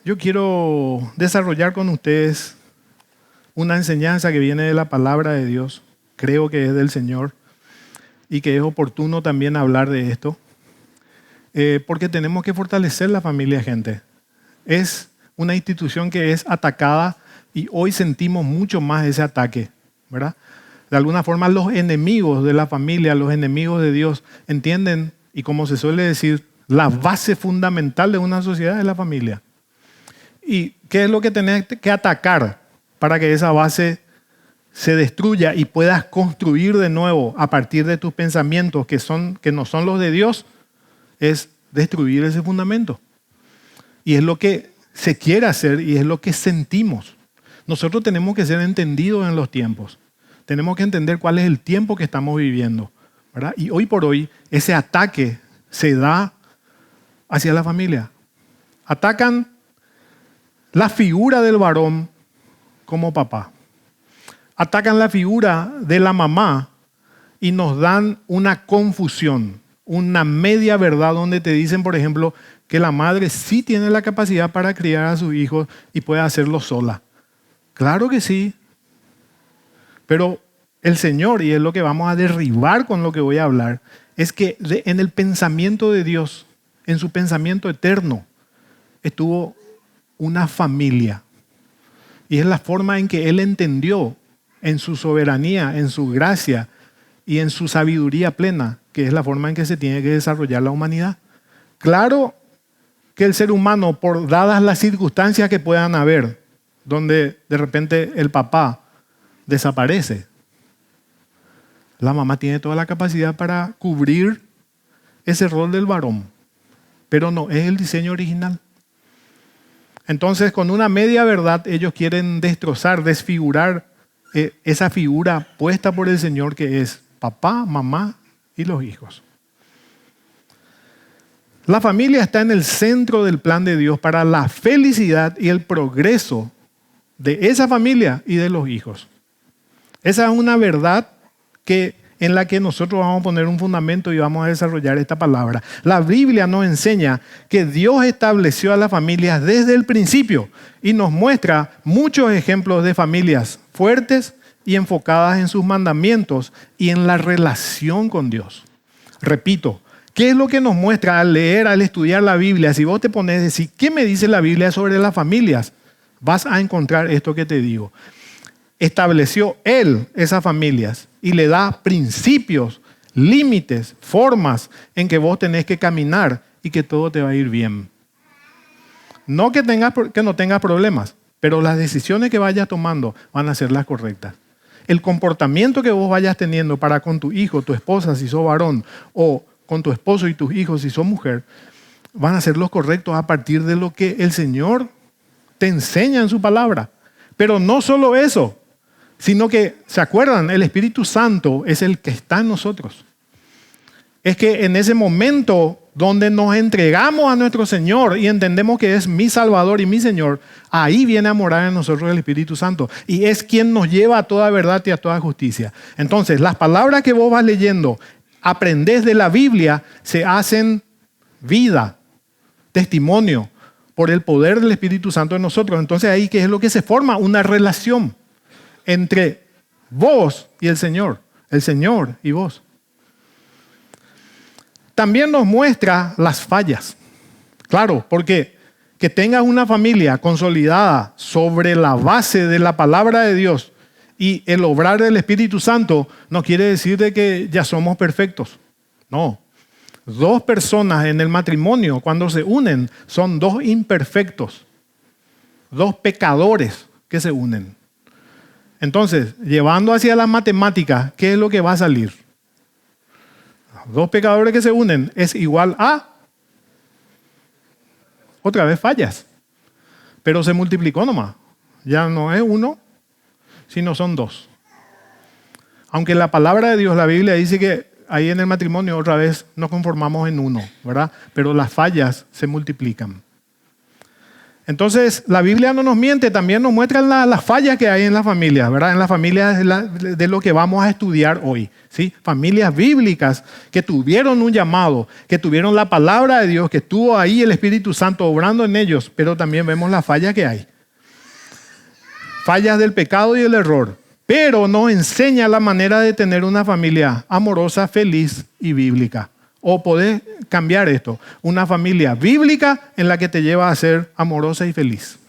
Yo quiero desarrollar con ustedes una enseñanza que viene de la palabra de Dios. Creo que es del Señor y que es oportuno también hablar de esto, porque tenemos que fortalecer la familia, gente. Es una institución que es atacada y hoy sentimos mucho más ese ataque, ¿verdad? De alguna forma los enemigos de la familia, los enemigos de Dios, entienden, y como se suele decir, la base fundamental de una sociedad es la familia. ¿Y qué es lo que tenés que atacar para que esa base se destruya y puedas construir de nuevo a partir de tus pensamientos que no son los de Dios? Es destruir ese fundamento. Y es lo que se quiere hacer y es lo que sentimos. Nosotros tenemos que ser entendidos en los tiempos. Tenemos que entender cuál es el tiempo que estamos viviendo, ¿verdad? Y hoy por hoy ese ataque se da hacia la familia. Atacan la figura del varón como papá. Atacan la figura de la mamá y nos dan una confusión, una media verdad donde te dicen, por ejemplo, que la madre sí tiene la capacidad para criar a sus hijos y puede hacerlo sola. Claro que sí, pero el Señor, y es lo que vamos a derribar con lo que voy a hablar, es que en el pensamiento de Dios, en su pensamiento eterno, estuvo una familia. Y es la forma en que Él entendió en su soberanía, en su gracia y en su sabiduría plena, que es la forma en que se tiene que desarrollar la humanidad. Claro que el ser humano, por dadas las circunstancias que puedan haber, donde de repente el papá desaparece, la mamá tiene toda la capacidad para cubrir ese rol del varón, pero no es el diseño original. Entonces, con una media verdad, ellos quieren destrozar, desfigurar esa figura puesta por el Señor que es papá, mamá y los hijos. La familia está en el centro del plan de Dios para la felicidad y el progreso de esa familia y de los hijos. Esa es una verdad en la que nosotros vamos a poner un fundamento y vamos a desarrollar esta palabra. La Biblia nos enseña que Dios estableció a las familias desde el principio y nos muestra muchos ejemplos de familias fuertes y enfocadas en sus mandamientos y en la relación con Dios. Repito, ¿qué es lo que nos muestra al leer, al estudiar la Biblia? Si vos te pones a decir, ¿qué me dice la Biblia sobre las familias? Vas a encontrar esto que te digo. Estableció Él esas familias y le da principios, límites, formas en que vos tenés que caminar y que todo te va a ir bien. No que no tengas problemas, pero las decisiones que vayas tomando van a ser las correctas. El comportamiento que vos vayas teniendo para con tu hijo, tu esposa, si sos varón, o con tu esposo y tus hijos, si sos mujer, van a ser los correctos a partir de lo que el Señor te enseña en su palabra. Pero no solo eso, sino que, ¿se acuerdan? El Espíritu Santo es el que está en nosotros. Es que en ese momento donde nos entregamos a nuestro Señor y entendemos que es mi Salvador y mi Señor, ahí viene a morar en nosotros el Espíritu Santo. Y es quien nos lleva a toda verdad y a toda justicia. Entonces, las palabras que vos vas leyendo, aprendés de la Biblia, se hacen vida, testimonio, por el poder del Espíritu Santo en nosotros. Entonces ahí, ¿qué es lo que se forma? Una relación entre vos y el Señor y vos. También nos muestra las fallas. Claro, porque que tengas una familia consolidada sobre la base de la palabra de Dios y el obrar del Espíritu Santo no quiere decir de que ya somos perfectos. No. Dos personas en el matrimonio, cuando se unen, son dos imperfectos, dos pecadores que se unen. Entonces, llevando hacia las matemáticas, ¿qué es lo que va a salir? Dos pecadores que se unen es igual a, otra vez fallas, pero se multiplicó nomás. Ya no es uno, sino son dos. Aunque la palabra de Dios, la Biblia dice que ahí en el matrimonio otra vez nos conformamos en uno, ¿verdad? Pero las fallas se multiplican. Entonces, la Biblia no nos miente, también nos muestra las fallas que hay en las familias, ¿verdad? En las familias de lo que vamos a estudiar hoy, ¿sí? Familias bíblicas que tuvieron un llamado, que tuvieron la palabra de Dios, que estuvo ahí el Espíritu Santo obrando en ellos, pero también vemos las fallas que hay. Fallas del pecado y el error, pero nos enseña la manera de tener una familia amorosa, feliz y bíblica. O podés cambiar esto, una familia bíblica en la que te lleva a ser amorosa y feliz.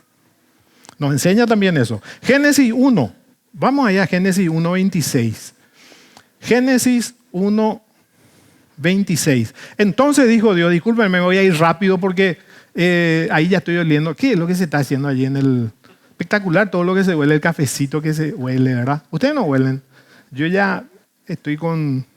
Nos enseña también eso. Génesis 1, vamos allá a Génesis 1:26. Génesis 1:26. Entonces dijo Dios, discúlpenme, me voy a ir rápido porque ahí ya estoy oliendo. ¿Qué es lo que se está haciendo allí en el... Espectacular todo lo que se huele, el cafecito que se huele, ¿verdad? Ustedes no huelen. Yo ya estoy con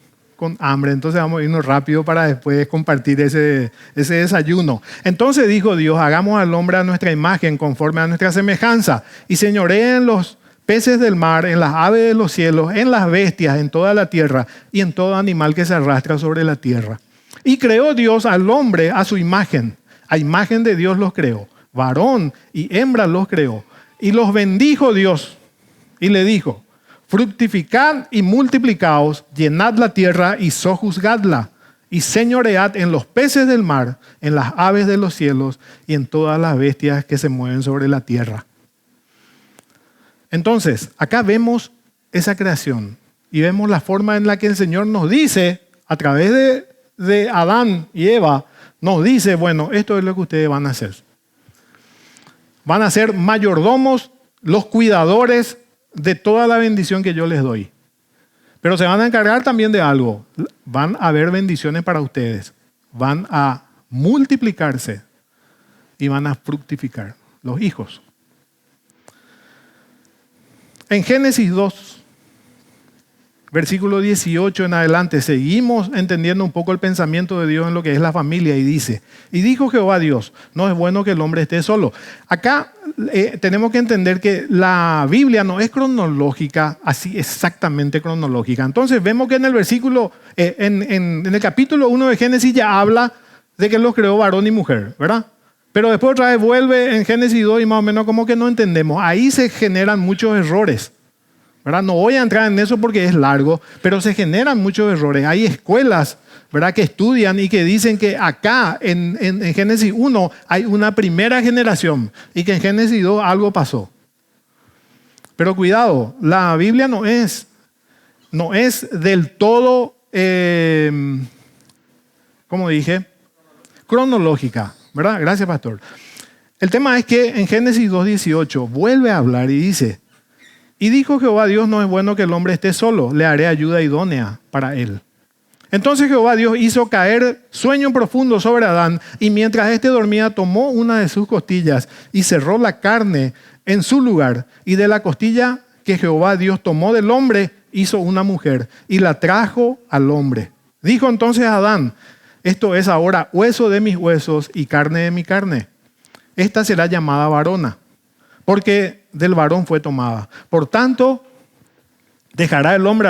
hambre, entonces vamos a irnos rápido para después compartir ese desayuno. Entonces dijo Dios, hagamos al hombre a nuestra imagen, conforme a nuestra semejanza, y señoreen en los peces del mar, en las aves de los cielos, en las bestias, en toda la tierra, y en todo animal que se arrastra sobre la tierra. Y creó Dios al hombre a su imagen. A imagen de Dios los creó. Varón y hembra los creó. Y los bendijo Dios. Y le dijo, fructificad y multiplicaos, llenad la tierra y sojuzgadla, y señoread en los peces del mar, en las aves de los cielos y en todas las bestias que se mueven sobre la tierra. Entonces, acá vemos esa creación y vemos la forma en la que el Señor nos dice, a través de Adán y Eva, nos dice, bueno, esto es lo que ustedes van a hacer. Van a ser mayordomos, los cuidadores de toda la bendición que yo les doy. Pero se van a encargar también de algo. Van a haber bendiciones para ustedes. Van a multiplicarse y van a fructificar los hijos. En Génesis 2, versículo 18 en adelante, seguimos entendiendo un poco el pensamiento de Dios en lo que es la familia y dice, y dijo Jehová Dios, no es bueno que el hombre esté solo. Acá tenemos que entender que la Biblia no es cronológica, así exactamente cronológica. Entonces vemos que en el versículo, en el capítulo 1 de Génesis ya habla de que los creó varón y mujer, ¿verdad? Pero después otra vez vuelve en Génesis 2 y más o menos como que no entendemos. Ahí se generan muchos errores, ¿verdad? No voy a entrar en eso porque es largo, pero se generan muchos errores. Hay escuelas, ¿verdad?, que estudian y que dicen que acá en Génesis 1 hay una primera generación y que en Génesis 2 algo pasó. Pero cuidado, la Biblia no es del todo, ¿cómo dije? Cronológica, ¿verdad? Gracias, pastor. El tema es que en Génesis 2:18 vuelve a hablar y dice, y dijo Jehová Dios, no es bueno que el hombre esté solo, le haré ayuda idónea para él. Entonces Jehová Dios hizo caer sueño profundo sobre Adán, y mientras éste dormía tomó una de sus costillas y cerró la carne en su lugar, y de la costilla que Jehová Dios tomó del hombre hizo una mujer y la trajo al hombre. Dijo entonces a Adán, esto es ahora hueso de mis huesos y carne de mi carne. Esta será llamada varona, porque del varón fue tomada. Por tanto, dejará el hombre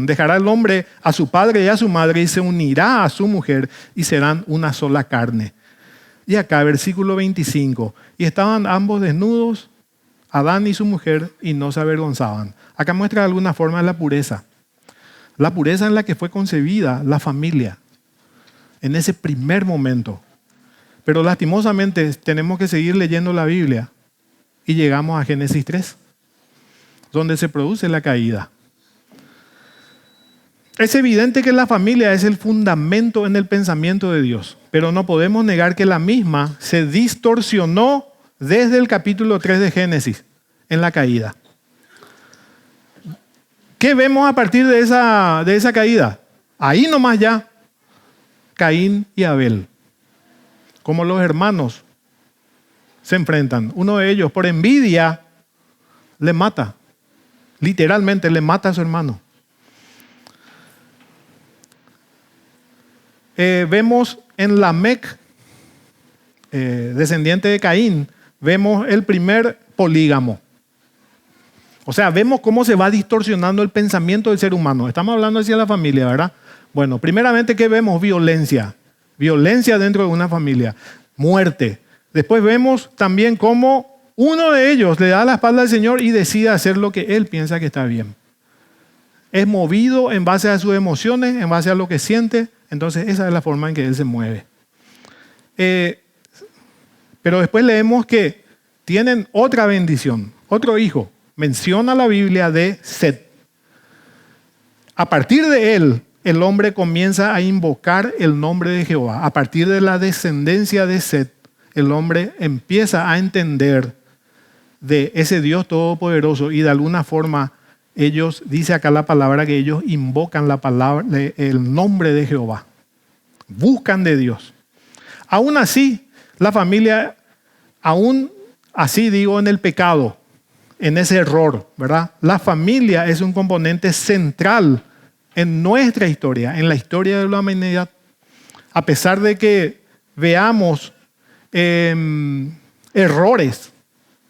dejará el hombre a su padre y a su madre y se unirá a su mujer y serán una sola carne. Y acá, versículo 25, y estaban ambos desnudos, Adán y su mujer, y no se avergonzaban. Acá muestra de alguna forma la pureza en la que fue concebida la familia, en ese primer momento. Pero lastimosamente tenemos que seguir leyendo la Biblia y llegamos a Génesis 3, donde se produce la caída. Es evidente que la familia es el fundamento en el pensamiento de Dios, pero no podemos negar que la misma se distorsionó desde el capítulo 3 de Génesis, en la caída. ¿Qué vemos a partir de esa caída? Ahí nomás ya, Caín y Abel, como los hermanos se enfrentan. Uno de ellos, por envidia, le mata. Literalmente le mata a su hermano. Vemos en Lamec, descendiente de Caín, vemos el primer polígamo. O sea, vemos cómo se va distorsionando el pensamiento del ser humano. Estamos hablando hacia la familia, ¿verdad? Bueno, primeramente, ¿qué vemos? Violencia. Violencia dentro de una familia. Muerte. Después vemos también cómo uno de ellos le da la espalda al Señor y decide hacer lo que él piensa que está bien. Es movido en base a sus emociones, en base a lo que siente. Entonces esa es la forma en que él se mueve. Pero después leemos que tienen otra bendición, otro hijo. Menciona la Biblia de Set. A partir de él, el hombre comienza a invocar el nombre de Jehová. A partir de la descendencia de Set, el hombre empieza a entender de ese Dios todopoderoso y de alguna forma ellos, dice acá la palabra, que ellos invocan la palabra, el nombre de Jehová. Buscan de Dios. Aún así, la familia, aún así digo, en el pecado, en ese error, ¿verdad? La familia es un componente central en nuestra historia, en la historia de la humanidad. A pesar de que veamos errores,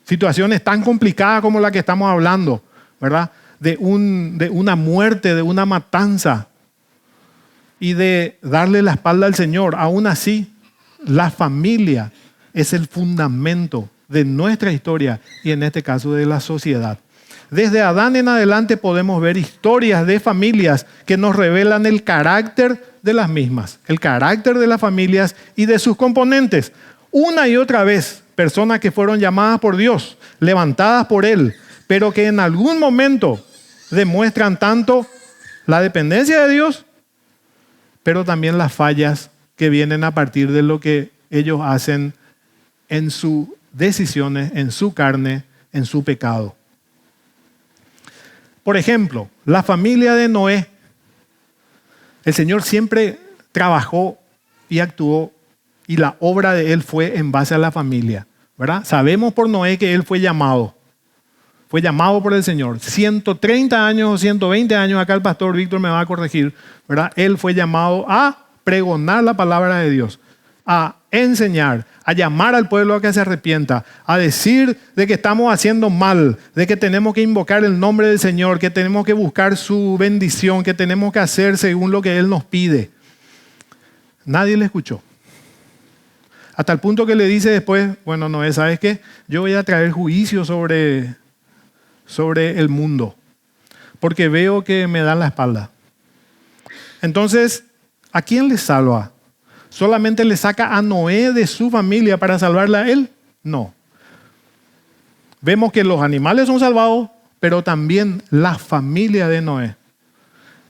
situaciones tan complicadas como la que estamos hablando, ¿verdad? De una muerte, de una matanza y de darle la espalda al Señor. Aún así, la familia es el fundamento de nuestra historia y en este caso de la sociedad. Desde Adán en adelante podemos ver historias de familias que nos revelan el carácter de las mismas, el carácter de las familias y de sus componentes. Una y otra vez, personas que fueron llamadas por Dios, levantadas por Él, pero que en algún momento demuestran tanto la dependencia de Dios, pero también las fallas que vienen a partir de lo que ellos hacen en sus decisiones, en su carne, en su pecado. Por ejemplo, la familia de Noé. El Señor siempre trabajó y actuó y la obra de Él fue en base a la familia, ¿verdad? Sabemos por Noé que él fue llamado por el Señor. 130 años o 120 años, acá el pastor Víctor me va a corregir, ¿verdad? Él fue llamado a pregonar la palabra de Dios, a enseñar, a llamar al pueblo a que se arrepienta, a decir de que estamos haciendo mal, de que tenemos que invocar el nombre del Señor, que tenemos que buscar su bendición, que tenemos que hacer según lo que Él nos pide. Nadie le escuchó. Hasta el punto que le dice después, bueno, Noé, ¿sabes qué? Yo voy a traer juicio sobre el mundo, porque veo que me dan la espalda. Entonces, ¿a quién le salva? ¿Solamente le saca a Noé de su familia para salvarla a él? No. Vemos que los animales son salvados, pero también la familia de Noé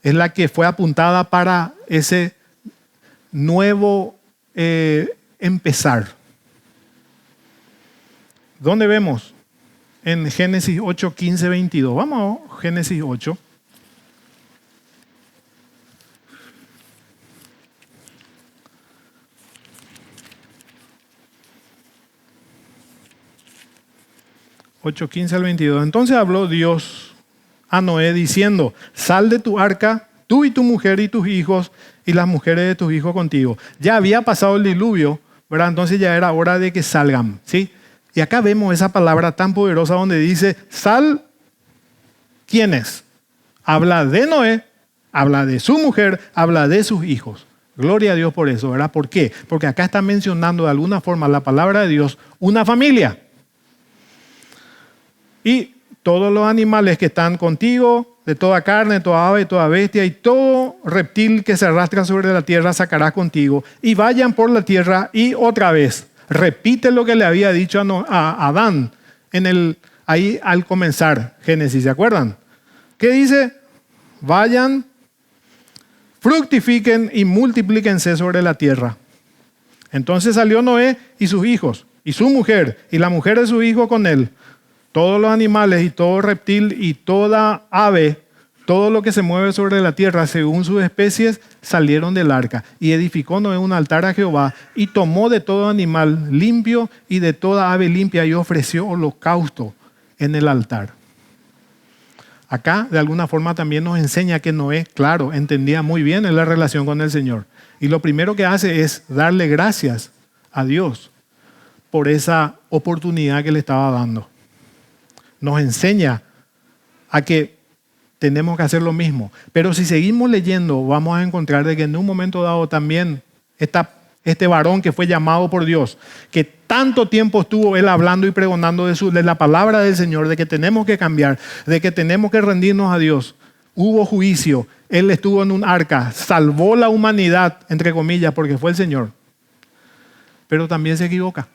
es la que fue apuntada para ese nuevo empezar. ¿Dónde vemos? En Génesis 8, 15, 22. Vamos a Génesis 8. Ocho, 15 al 22. Entonces habló Dios a Noé diciendo: sal de tu arca, tú y tu mujer y tus hijos y las mujeres de tus hijos contigo. Ya había pasado el diluvio, ¿verdad? Entonces ya era hora de que salgan, ¿sí? Y acá vemos esa palabra tan poderosa donde dice, sal, ¿quién es? Habla de Noé, habla de su mujer, habla de sus hijos. Gloria a Dios por eso, ¿verdad? ¿Por qué? Porque acá está mencionando de alguna forma la palabra de Dios, una familia. Y todos los animales que están contigo, de toda carne, toda ave, toda bestia y todo reptil que se arrastra sobre la tierra sacarás contigo. Y vayan por la tierra y otra vez repite lo que le había dicho a Adán ahí al comenzar Génesis, ¿se acuerdan? ¿Qué dice? Vayan, fructifiquen y multiplíquense sobre la tierra. Entonces salió Noé y sus hijos, y su mujer, y la mujer de su hijo con él. Todos los animales y todo reptil y toda ave, todo lo que se mueve sobre la tierra según sus especies, salieron del arca. Y edificó Noé un altar a Jehová y tomó de todo animal limpio y de toda ave limpia y ofreció holocausto en el altar. Acá de alguna forma también nos enseña que Noé, claro, entendía muy bien en la relación con el Señor. Y lo primero que hace es darle gracias a Dios por esa oportunidad que le estaba dando. Nos enseña a que tenemos que hacer lo mismo. Pero si seguimos leyendo, vamos a encontrar de que en un momento dado también esta este varón que fue llamado por Dios, que tanto tiempo estuvo él hablando y pregonando de la palabra del Señor, de que tenemos que cambiar, de que tenemos que rendirnos a Dios. Hubo juicio, él estuvo en un arca, salvó la humanidad, entre comillas, porque fue el Señor. Pero también se equivoca,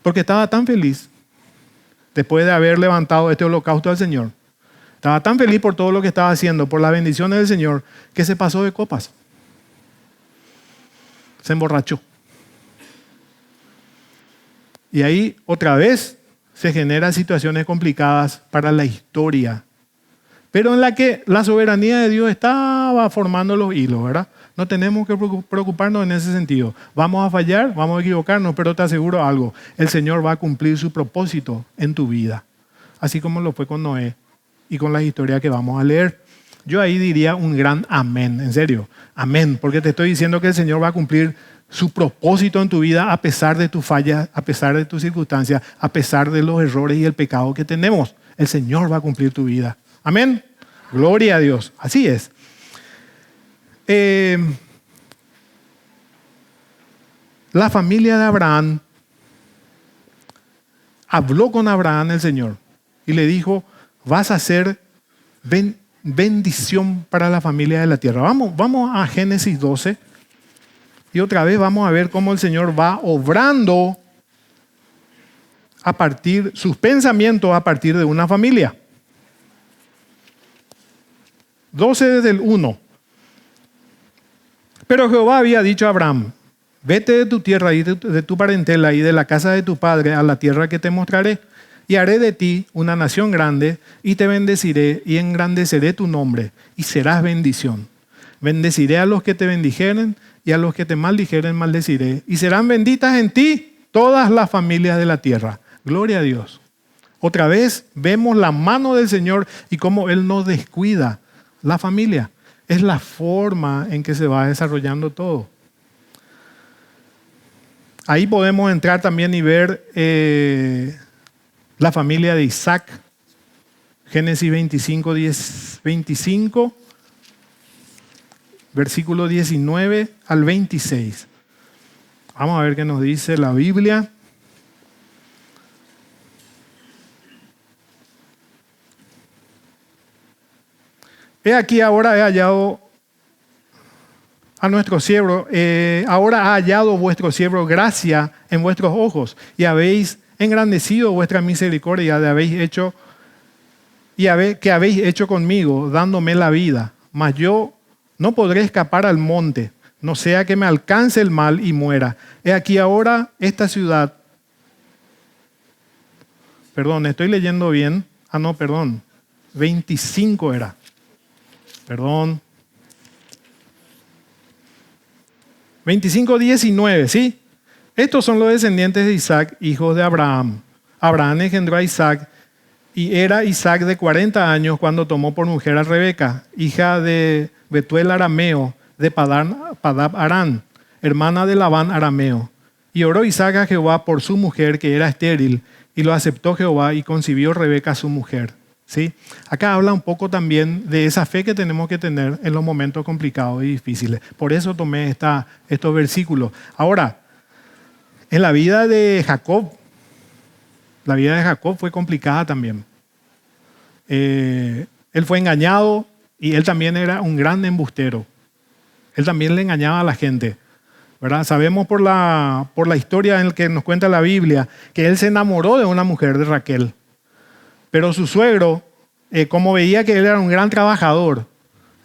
porque estaba tan feliz después de haber levantado este holocausto al Señor. Estaba tan feliz por todo lo que estaba haciendo, por las bendiciones del Señor, que se pasó de copas. Se emborrachó. Y ahí otra vez se generan situaciones complicadas para la historia, pero en la que la soberanía de Dios estaba formando los hilos, ¿verdad? No tenemos que preocuparnos en ese sentido. Vamos a fallar, vamos a equivocarnos, pero te aseguro algo, el Señor va a cumplir su propósito en tu vida, así como lo fue con Noé y con la historia que vamos a leer. Yo ahí diría un gran amén, en serio, amén, porque te estoy diciendo que el Señor va a cumplir su propósito en tu vida a pesar de tus fallas, a pesar de tus circunstancias, a pesar de los errores y el pecado que tenemos. El Señor va a cumplir tu vida. Amén. Gloria a Dios. Así es. La familia de Abraham habló con Abraham el Señor y le dijo, vas a ser bendición para la familia de la tierra. Vamos a Génesis 12 y otra vez vamos a ver cómo el Señor va obrando sus pensamientos a partir de una familia. 12 desde el 1. Pero Jehová había dicho a Abraham, vete de tu tierra y de tu parentela y de la casa de tu padre a la tierra que te mostraré, y haré de ti una nación grande, y te bendeciré y engrandeceré tu nombre, y serás bendición. Bendeciré a los que te bendijeren, y a los que te maldijeren maldeciré, y serán benditas en ti todas las familias de la tierra. Gloria a Dios. Otra vez vemos la mano del Señor y cómo Él no descuida la familia. Es la forma en que se va desarrollando todo. Ahí podemos entrar también y ver la familia de Isaac. Génesis 25, versículo 19 al 26. Vamos a ver qué nos dice la Biblia. He aquí ahora he hallado a nuestro siervo, ahora ha hallado vuestro siervo gracia en vuestros ojos y habéis engrandecido vuestra misericordia que habéis hecho conmigo, dándome la vida. Mas yo no podré escapar al monte, no sea que me alcance el mal y muera. He aquí ahora esta ciudad. Perdón, estoy leyendo bien. 25 era. Perdón. 25:19, ¿sí? Estos son los descendientes de Isaac, hijos de Abraham. Abraham engendró a Isaac y era Isaac de 40 años cuando tomó por mujer a Rebeca, hija de Betuel arameo, de Padab Aram, hermana de Labán arameo. Y oró Isaac a Jehová por su mujer que era estéril, y lo aceptó Jehová y concibió Rebeca su mujer. ¿Sí? Acá habla un poco también de esa fe que tenemos que tener en los momentos complicados y difíciles. Por eso tomé estos versículos. Ahora, en la vida de Jacob fue complicada también. Él fue engañado y él también era un gran embustero. Él también le engañaba a la gente, ¿verdad? Sabemos por la historia en la que nos cuenta la Biblia que él se enamoró de una mujer, de Raquel. Pero su suegro, como veía que él era un gran trabajador,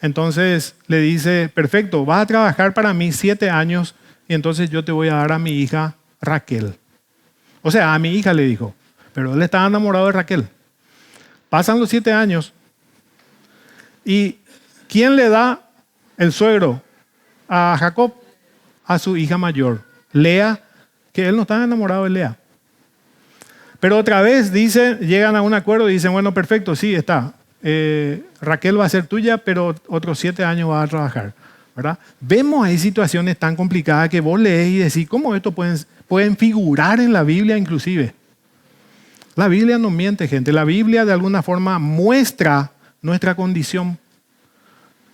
entonces le dice, perfecto, vas a trabajar para mí 7 años y entonces yo te voy a dar a mi hija Raquel. O sea, a mi hija le dijo, pero él estaba enamorado de Raquel. Pasan los 7 años y ¿quién le da el suegro a Jacob? A su hija mayor, Lea, que él no estaba enamorado de Lea. Pero otra vez llegan a un acuerdo y dicen, bueno, perfecto, sí, está. Raquel va a ser tuya, pero otros 7 años va a trabajar, ¿verdad? Vemos ahí situaciones tan complicadas que vos lees y decís, ¿cómo esto pueden figurar en la Biblia inclusive? La Biblia no miente, gente. La Biblia de alguna forma muestra nuestra condición.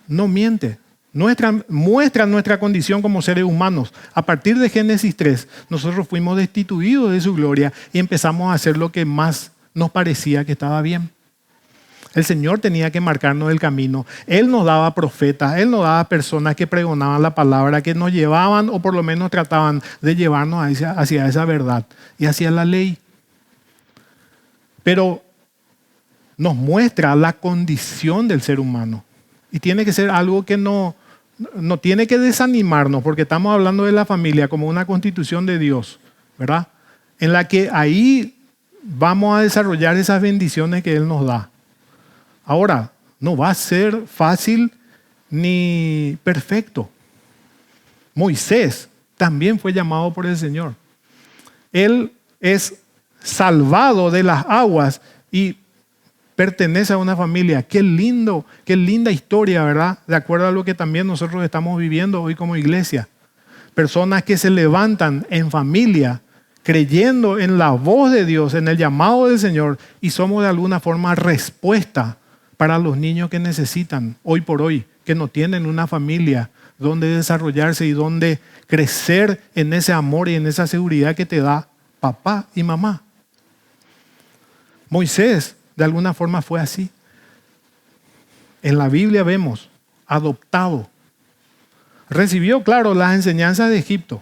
No miente. muestra nuestra condición como seres humanos. A partir de Génesis 3, nosotros fuimos destituidos de su gloria y empezamos a hacer lo que más nos parecía que estaba bien. El Señor tenía que marcarnos el camino. Él nos daba profetas, Él nos daba personas que pregonaban la palabra, que nos llevaban o por lo menos trataban de llevarnos hacia esa verdad y hacia la ley. Pero nos muestra la condición del ser humano. Y tiene que ser algo que no tiene que desanimarnos, porque estamos hablando de la familia como una constitución de Dios, ¿verdad? En la que ahí vamos a desarrollar esas bendiciones que Él nos da. Ahora, no va a ser fácil ni perfecto. Moisés también fue llamado por el Señor. Él es salvado de las aguas y pertenece a una familia. Qué lindo, qué linda historia, ¿verdad? De acuerdo a lo que también nosotros estamos viviendo hoy como iglesia. Personas que se levantan en familia, creyendo en la voz de Dios, en el llamado del Señor, y somos de alguna forma respuesta para los niños que necesitan hoy por hoy, que no tienen una familia donde desarrollarse y donde crecer en ese amor y en esa seguridad que te da papá y mamá. Moisés de alguna forma fue así. En la Biblia vemos, adoptado. Recibió, claro, las enseñanzas de Egipto.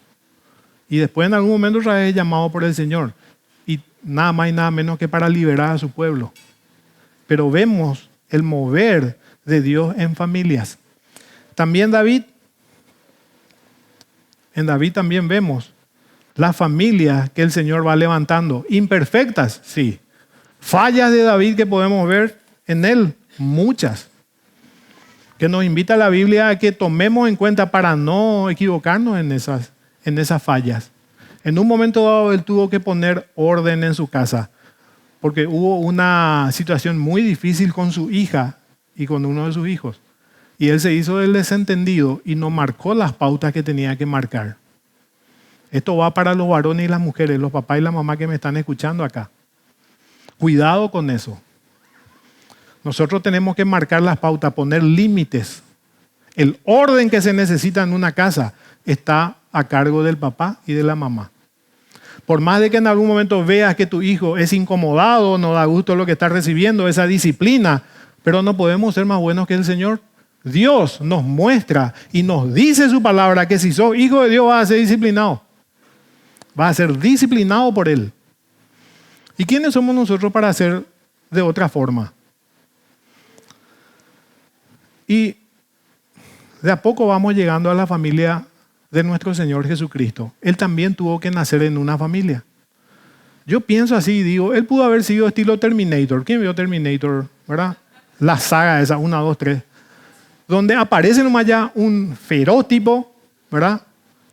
Y después en algún momento otra vez llamado por el Señor. Y nada más y nada menos que para liberar a su pueblo. Pero vemos el mover de Dios en familias. También en David también vemos las familias que el Señor va levantando. Imperfectas, sí. Fallas de David que podemos ver en él, muchas. Que nos invita la Biblia a que tomemos en cuenta para no equivocarnos en esas fallas. En un momento dado él tuvo que poner orden en su casa, porque hubo una situación muy difícil con su hija y con uno de sus hijos. Y él se hizo el desentendido y no marcó las pautas que tenía que marcar. Esto va para los varones y las mujeres, los papás y la mamá que me están escuchando acá. Cuidado con eso. Nosotros tenemos que marcar las pautas, poner límites. El orden que se necesita en una casa está a cargo del papá y de la mamá. Por más de que en algún momento veas que tu hijo es incomodado, no da gusto lo que está recibiendo, esa disciplina, pero no podemos ser más buenos que el Señor. Dios nos muestra y nos dice su palabra que si sos hijo de Dios vas a ser disciplinado. Vas a ser disciplinado por Él. ¿Y quiénes somos nosotros para hacer de otra forma? Y de a poco vamos llegando a la familia de nuestro Señor Jesucristo. Él también tuvo que nacer en una familia. Yo pienso así y digo, él pudo haber sido estilo Terminator. ¿Quién vio Terminator? ¿Verdad? La saga esa, 1, 2, 3. Donde aparece nomás ya un feroz tipo, ¿verdad?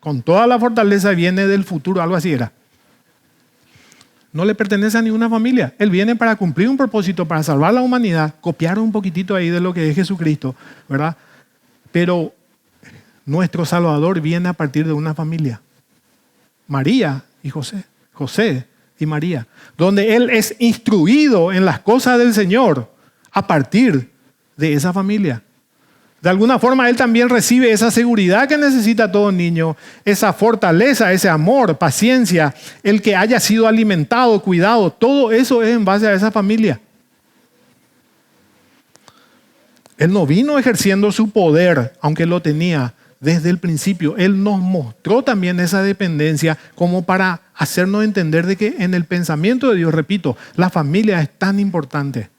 Con toda la fortaleza, viene del futuro, algo así era. No le pertenece a ninguna familia. Él viene para cumplir un propósito, para salvar la humanidad. Copiaron un poquitito ahí de lo que es Jesucristo, ¿verdad? Pero nuestro Salvador viene a partir de una familia. María y José. José y María. Donde Él es instruido en las cosas del Señor a partir de esa familia. De alguna forma Él también recibe esa seguridad que necesita todo niño, esa fortaleza, ese amor, paciencia, el que haya sido alimentado, cuidado, todo eso es en base a esa familia. Él no vino ejerciendo su poder, aunque lo tenía desde el principio. Él nos mostró también esa dependencia como para hacernos entender de que en el pensamiento de Dios, repito, la familia es tan importante.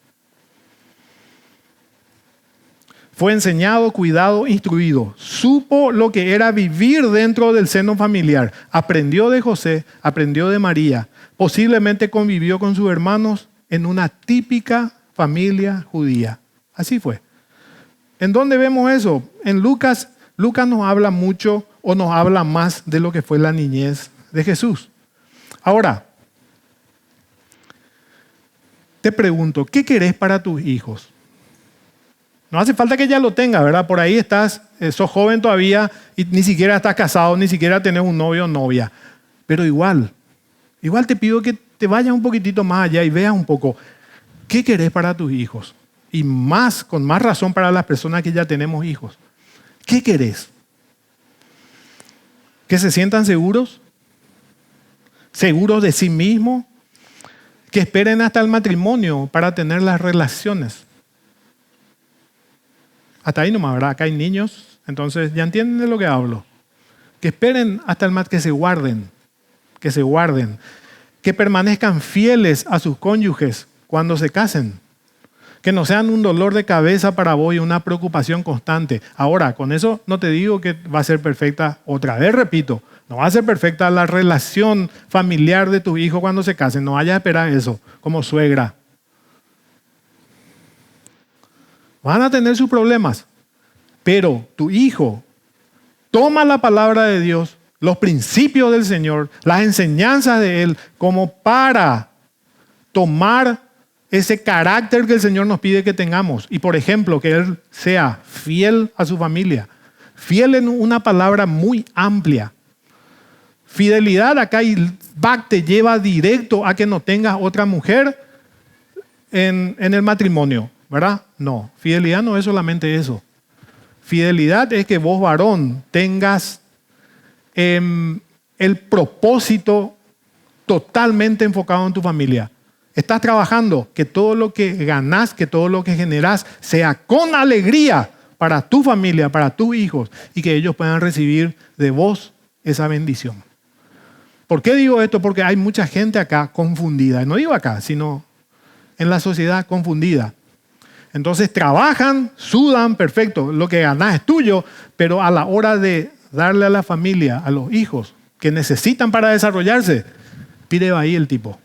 Fue enseñado, cuidado, instruido. Supo lo que era vivir dentro del seno familiar. Aprendió de José, aprendió de María. Posiblemente convivió con sus hermanos en una típica familia judía. Así fue. ¿En dónde vemos eso? En Lucas. Lucas nos habla mucho o nos habla más de lo que fue la niñez de Jesús. Ahora, te pregunto, ¿qué querés para tus hijos? No hace falta que ya lo tengas, ¿verdad? Por ahí estás, sos joven todavía y ni siquiera estás casado, ni siquiera tenés un novio o novia. Pero igual te pido que te vayas un poquitito más allá y veas un poco qué querés para tus hijos. Y más, con más razón para las personas que ya tenemos hijos. ¿Qué querés? ¿Que se sientan seguros? ¿Seguros de sí mismos? ¿Que esperen hasta el matrimonio para tener las relaciones? Hasta ahí nomás, ¿verdad? Acá hay niños, entonces ya entienden de lo que hablo. Que esperen hasta el matrimonio, que se guarden, que permanezcan fieles a sus cónyuges cuando se casen, que no sean un dolor de cabeza para vos y una preocupación constante. Ahora, con eso no te digo que va a ser perfecta, otra vez repito, no va a ser perfecta la relación familiar de tu hijo cuando se casen, no vayas a esperar eso como suegra. Van a tener sus problemas, pero tu hijo toma la palabra de Dios, los principios del Señor, las enseñanzas de Él, como para tomar ese carácter que el Señor nos pide que tengamos. Y por ejemplo, que Él sea fiel a su familia. Fiel en una palabra muy amplia. Fidelidad acá y te lleva directo a que no tengas otra mujer en el matrimonio, ¿verdad? No, fidelidad no es solamente eso. Fidelidad es que vos, varón, tengas el propósito totalmente enfocado en tu familia. Estás trabajando, que todo lo que ganás, que todo lo que generás sea con alegría para tu familia, para tus hijos, y que ellos puedan recibir de vos esa bendición. ¿Por qué digo esto? Porque hay mucha gente acá confundida. No digo acá, sino en la sociedad confundida. Entonces trabajan, sudan, perfecto, lo que ganás es tuyo, pero a la hora de darle a la familia, a los hijos que necesitan para desarrollarse, pide ahí el tipo.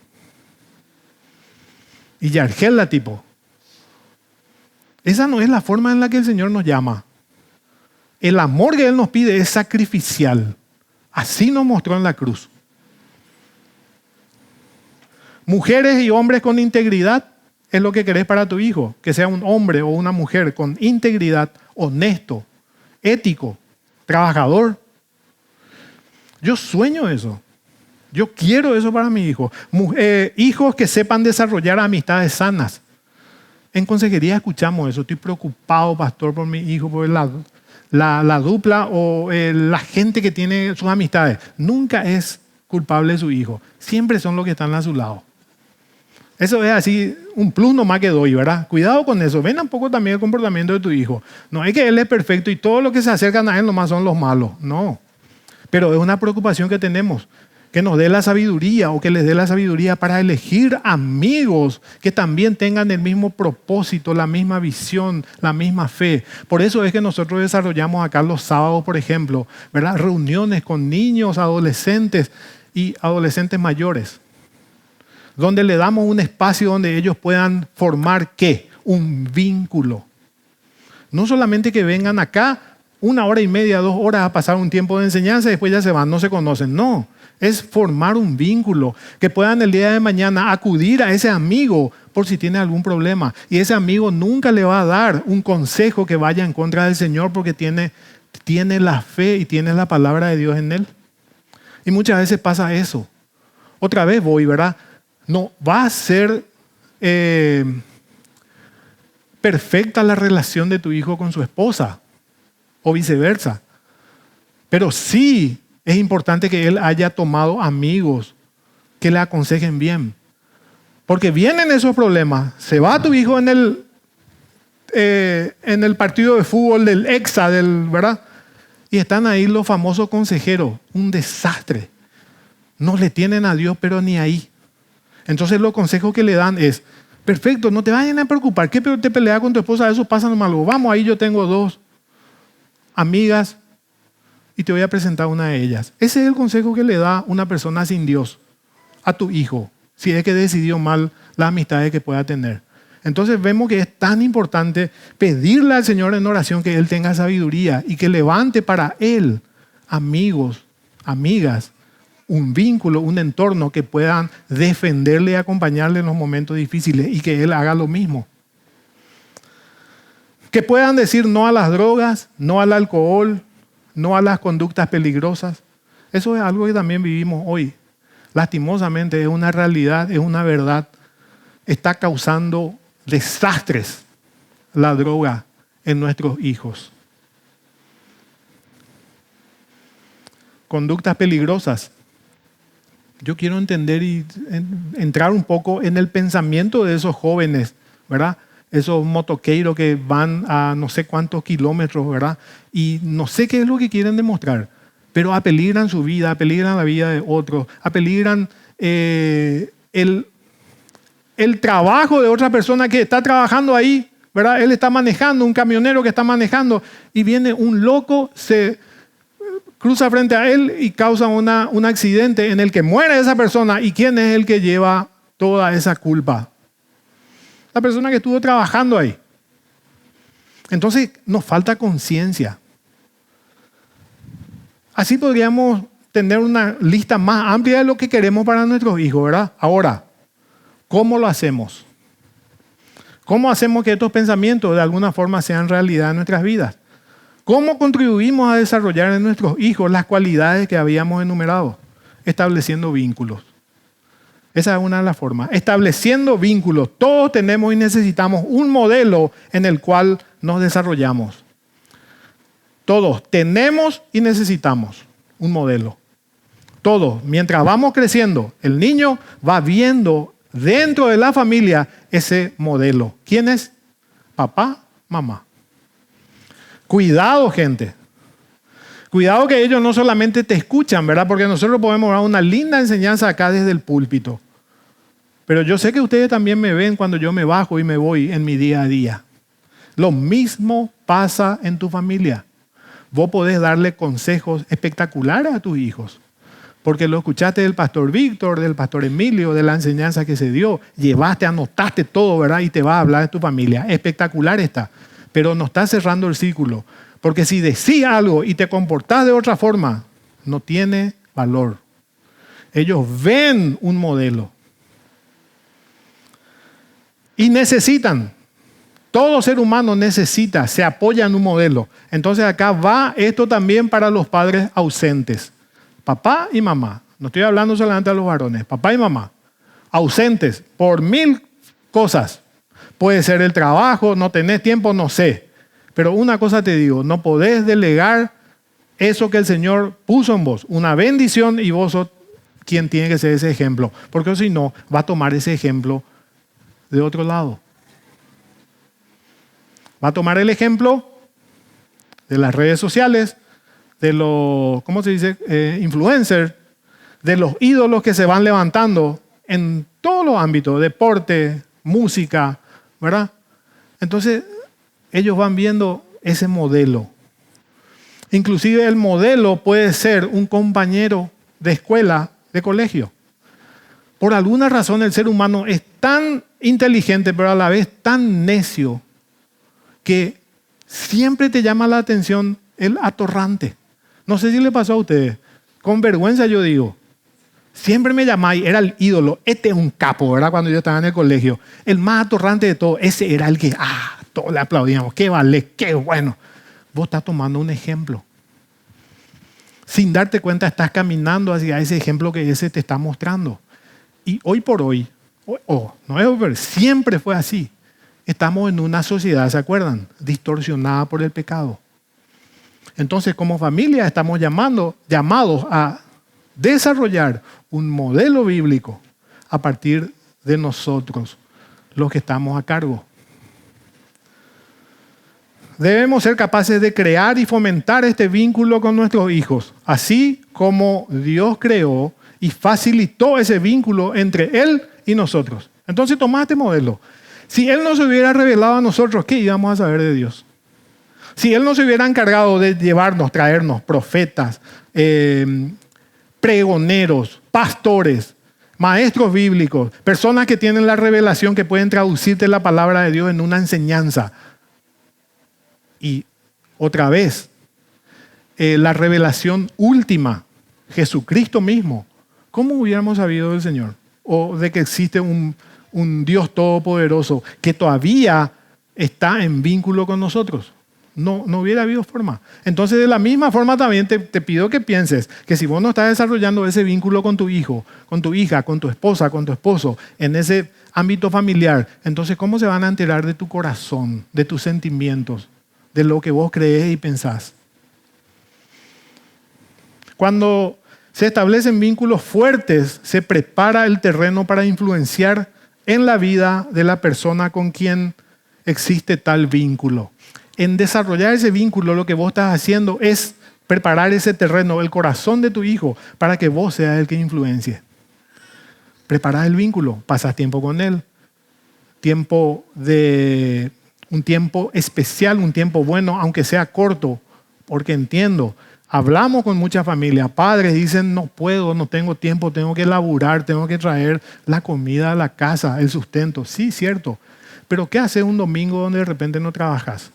Y yargel la tipo. Esa no es la forma en la que el Señor nos llama. El amor que Él nos pide es sacrificial. Así nos mostró en la cruz. Mujeres y hombres con integridad es lo que querés para tu hijo. Que sea un hombre o una mujer con integridad, honesto, ético, trabajador. Yo sueño eso. Yo quiero eso para mi hijo. Hijos que sepan desarrollar amistades sanas. En consejería escuchamos eso. Estoy preocupado, pastor, por mi hijo, por la dupla o la gente que tiene sus amistades. Nunca es culpable de su hijo. Siempre son los que están a su lado. Eso es así, un plus nomás que doy, ¿verdad? Cuidado con eso. Ven un poco también el comportamiento de tu hijo. No es que él es perfecto y todos los que se acercan a él nomás son los malos. No. Pero es una preocupación que tenemos. Que nos dé la sabiduría o que les dé la sabiduría para elegir amigos que también tengan el mismo propósito, la misma visión, la misma fe. Por eso es que nosotros desarrollamos acá los sábados, por ejemplo, ¿verdad? Reuniones con niños, adolescentes y adolescentes mayores, donde le damos un espacio donde ellos puedan formar ¿qué? Un vínculo. No solamente que vengan acá 1 hora y media, 2 horas a pasar un tiempo de enseñanza y después ya se van, no se conocen, no. Es formar un vínculo, que puedan el día de mañana acudir a ese amigo por si tiene algún problema. Y ese amigo nunca le va a dar un consejo que vaya en contra del Señor porque tiene la fe y tiene la palabra de Dios en él. Y muchas veces pasa eso. Otra vez voy, ¿verdad? No va a ser perfecta la relación de tu hijo con su esposa o viceversa. Pero sí es importante que él haya tomado amigos que le aconsejen bien. Porque vienen esos problemas. Se va tu hijo en el partido de fútbol del EXA, ¿verdad? Y están ahí los famosos consejeros. Un desastre. No le tienen a Dios, pero ni ahí. Entonces los consejos que le dan es, perfecto, no te vayan a preocupar. ¿Qué te peleas con tu esposa? Eso pasa nomás. Vamos, ahí yo tengo 2 amigas y te voy a presentar una de ellas. Ese es el consejo que le da una persona sin Dios a tu hijo, si es que decidió mal las amistades que pueda tener. Entonces vemos que es tan importante pedirle al Señor en oración que Él tenga sabiduría y que levante para Él amigos, amigas, un vínculo, un entorno que puedan defenderle y acompañarle en los momentos difíciles y que Él haga lo mismo. Que puedan decir no a las drogas, no al alcohol, no a las conductas peligrosas. Eso es algo que también vivimos hoy. Lastimosamente es una realidad, es una verdad. Está causando desastres la droga en nuestros hijos. conductas peligrosas. Yo quiero entender y entrar un poco en el pensamiento de esos jóvenes, ¿verdad? Esos motoqueiros que van a no sé cuántos kilómetros, ¿verdad? Y no sé qué es lo que quieren demostrar, pero apeligran su vida, apeligran la vida de otros, apeligran el trabajo de otra persona que está trabajando ahí, ¿verdad? Él está manejando, un camionero que está manejando, y viene un loco, se cruza frente a él y causa un accidente en el que muere esa persona. ¿Y quién es el que lleva toda esa culpa? La persona que estuvo trabajando ahí. Entonces nos falta conciencia. Así podríamos tener una lista más amplia de lo que queremos para nuestros hijos, ¿verdad? Ahora, ¿cómo lo hacemos? ¿Cómo hacemos que estos pensamientos de alguna forma sean realidad en nuestras vidas? ¿Cómo contribuimos a desarrollar en nuestros hijos las cualidades que habíamos enumerado? Estableciendo vínculos. Esa es una de las formas. Estableciendo vínculos. Todos tenemos y necesitamos un modelo en el cual nos desarrollamos. Todos tenemos y necesitamos un modelo. Todos. Mientras vamos creciendo, el niño va viendo dentro de la familia ese modelo. ¿Quién es? Papá, mamá. Cuidado, gente. Cuidado que ellos no solamente te escuchan, ¿verdad? Porque nosotros podemos dar una linda enseñanza acá desde el púlpito. Pero yo sé que ustedes también me ven cuando yo me bajo y me voy en mi día a día. Lo mismo pasa en tu familia. Vos podés darle consejos espectaculares a tus hijos. Porque lo escuchaste del pastor Víctor, del pastor Emilio, de la enseñanza que se dio. Llevaste, anotaste todo, ¿verdad? Y te va a hablar de tu familia. Espectacular está. Pero no estás cerrando el círculo. Porque si decís algo y te comportás de otra forma, no tiene valor. Ellos ven un modelo. Y necesitan. Todo ser humano necesita, se apoya en un modelo. Entonces acá va esto también para los padres ausentes. Papá y mamá. No estoy hablando solamente a los varones. Papá y mamá. Ausentes por 1000 cosas. Puede ser el trabajo, no tenés tiempo, no sé. Pero una cosa te digo, no podés delegar eso que el Señor puso en vos. Una bendición y vos sos quien tiene que ser ese ejemplo. Porque si no, va a tomar ese ejemplo de otro lado. Va a tomar el ejemplo de las redes sociales, de los, ¿cómo se dice? Influencers, de los ídolos que se van levantando en todos los ámbitos, deporte, música, ¿verdad? Entonces, ellos van viendo ese modelo. Inclusive el modelo puede ser un compañero de escuela, de colegio. Por alguna razón el ser humano es tan inteligente, pero a la vez tan necio, que siempre te llama la atención el atorrante. No sé si le pasó a ustedes. Con vergüenza yo digo. Siempre me llamáis, era el ídolo. Este es un capo, ¿verdad? Cuando yo estaba en el colegio. El más atorrante de todos. Ese era el que, todos le aplaudíamos. Qué vale, qué bueno. Vos estás tomando un ejemplo. Sin darte cuenta, estás caminando hacia ese ejemplo que ese te está mostrando. Y hoy por hoy, no es, siempre fue así. Estamos en una sociedad, ¿se acuerdan? Distorsionada por el pecado. Entonces, como familia, estamos llamados a desarrollar un modelo bíblico a partir de nosotros, los que estamos a cargo. Debemos ser capaces de crear y fomentar este vínculo con nuestros hijos, así como Dios creó y facilitó ese vínculo entre Él y nosotros. Entonces, toma este modelo. Si Él no se hubiera revelado a nosotros, ¿qué íbamos a saber de Dios? Si Él no se hubiera encargado de llevarnos, traernos profetas, pregoneros, pastores, maestros bíblicos, personas que tienen la revelación, que pueden traducirte la palabra de Dios en una enseñanza. Y otra vez, la revelación última, Jesucristo mismo. ¿Cómo hubiéramos sabido del Señor? O de que existe un Dios todopoderoso que todavía está en vínculo con nosotros. No hubiera habido forma. Entonces, de la misma forma también te pido que pienses que si vos no estás desarrollando ese vínculo con tu hijo, con tu hija, con tu esposa, con tu esposo, en ese ámbito familiar, entonces, ¿cómo se van a enterar de tu corazón, de tus sentimientos, de lo que vos crees y pensás? Cuando se establecen vínculos fuertes, se prepara el terreno para influenciar en la vida de la persona con quien existe tal vínculo. En desarrollar ese vínculo, lo que vos estás haciendo es preparar ese terreno, el corazón de tu hijo, para que vos seas el que influencie. Preparás el vínculo, pasas tiempo con él, un tiempo especial, un tiempo bueno, aunque sea corto, porque entiendo, hablamos con muchas familias, padres dicen, no puedo, no tengo tiempo, tengo que laburar, tengo que traer la comida a la casa, el sustento. Sí, cierto, pero ¿qué haces un domingo donde de repente no trabajas?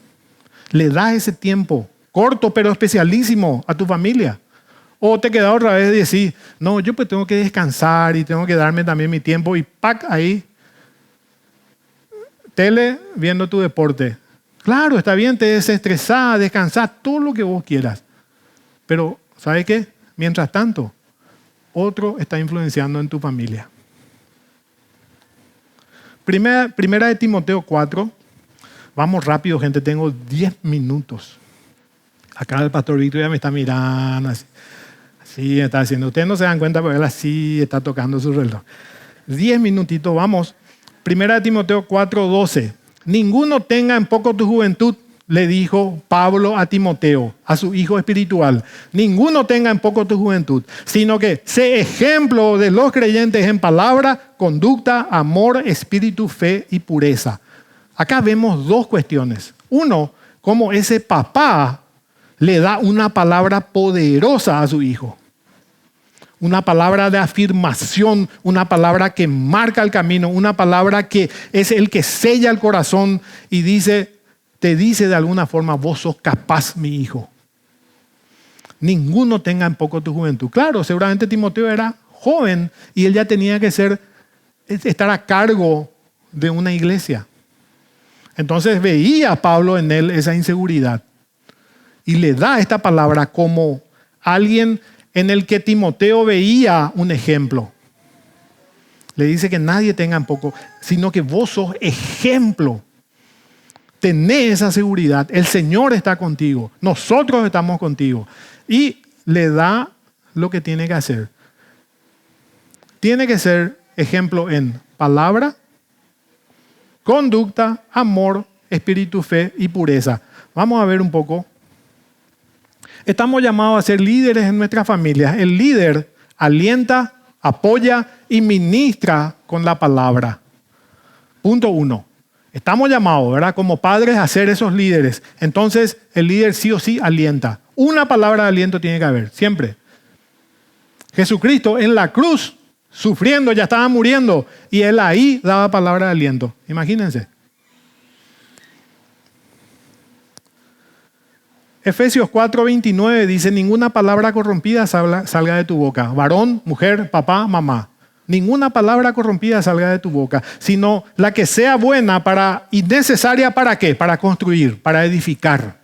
Le das ese tiempo, corto pero especialísimo, a tu familia. O te quedas otra vez y decís, no, yo pues tengo que descansar y tengo que darme también mi tiempo y ¡pac! Ahí, tele, viendo tu deporte. Claro, está bien, te desestresás, descansás, todo lo que vos quieras. Pero, ¿sabes qué? Mientras tanto, otro está influenciando en tu familia. Primera de Timoteo 4. Vamos rápido, gente, tengo 10 minutos. Acá el pastor Víctor ya me está mirando así. Así está haciendo. Ustedes no se dan cuenta, pero él así está tocando su reloj. 10 minutitos, vamos. Primera de Timoteo 4:12. Ninguno tenga en poco tu juventud, le dijo Pablo a Timoteo, a su hijo espiritual. Ninguno tenga en poco tu juventud, sino que sé ejemplo de los creyentes en palabra, conducta, amor, espíritu, fe y pureza. Acá vemos dos cuestiones. Uno, cómo ese papá le da una palabra poderosa a su hijo. Una palabra de afirmación, una palabra que marca el camino, una palabra que es el que sella el corazón y te dice de alguna forma, vos sos capaz, mi hijo. Ninguno tenga en poco tu juventud. Claro, seguramente Timoteo era joven y él ya tenía que estar a cargo de una iglesia. Entonces veía a Pablo en él esa inseguridad y le da esta palabra como alguien en el que Timoteo veía un ejemplo. Le dice que nadie tenga en poco, sino que vos sos ejemplo. Tenés esa seguridad. El Señor está contigo. Nosotros estamos contigo. Y le da lo que tiene que hacer. Tiene que ser ejemplo en palabra, conducta, amor, espíritu, fe y pureza. Vamos a ver un poco. Estamos llamados a ser líderes en nuestras familias. El líder alienta, apoya y ministra con la palabra. Punto 1. Estamos llamados, ¿verdad? Como padres a ser esos líderes. Entonces, el líder sí o sí alienta. Una palabra de aliento tiene que haber, siempre. Jesucristo en la cruz, sufriendo, ya estaba muriendo. Y él ahí daba palabra de aliento. Imagínense. Efesios 4:29 dice, ninguna palabra corrompida salga de tu boca. Varón, mujer, papá, mamá. Ninguna palabra corrompida salga de tu boca, sino la que sea buena y necesaria ¿para qué? Para construir, para edificar.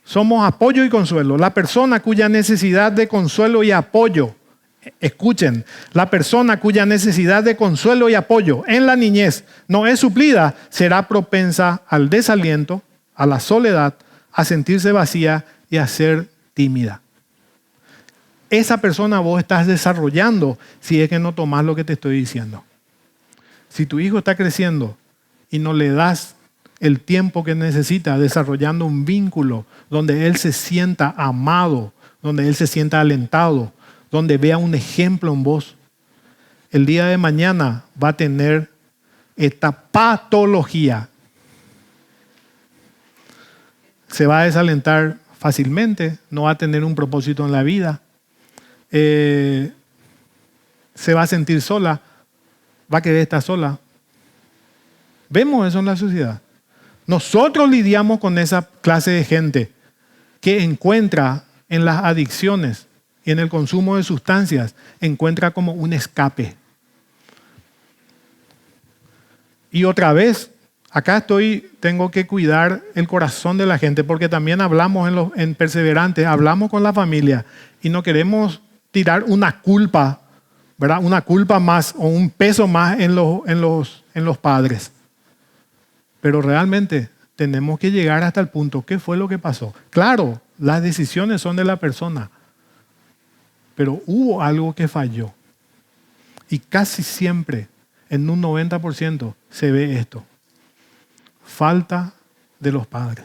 Somos apoyo y consuelo. La persona cuya necesidad de consuelo y apoyo, escuchen, la persona cuya necesidad de consuelo y apoyo en la niñez no es suplida, será propensa al desaliento, a la soledad, a sentirse vacía y a ser tímida. Esa persona vos estás desarrollando si es que no tomás lo que te estoy diciendo. Si tu hijo está creciendo y no le das el tiempo que necesita desarrollando un vínculo donde él se sienta amado, donde él se sienta alentado, donde vea un ejemplo en vos, el día de mañana va a tener esta patología. Se va a desalentar fácilmente, no va a tener un propósito en la vida. Se va a sentir sola, va a querer estar sola. Vemos eso en la sociedad. Nosotros lidiamos con esa clase de gente que encuentra en las adicciones y en el consumo de sustancias, encuentra como un escape. Y otra vez, acá tengo que cuidar el corazón de la gente, porque también hablamos en Perseverantes, hablamos con la familia y no queremos tirar una culpa, ¿verdad? Una culpa más o un peso más en los padres. Pero realmente tenemos que llegar hasta el punto, ¿qué fue lo que pasó? Claro, las decisiones son de la persona, pero hubo algo que falló. Y casi siempre, en un 90%, se ve esto. Falta de los padres.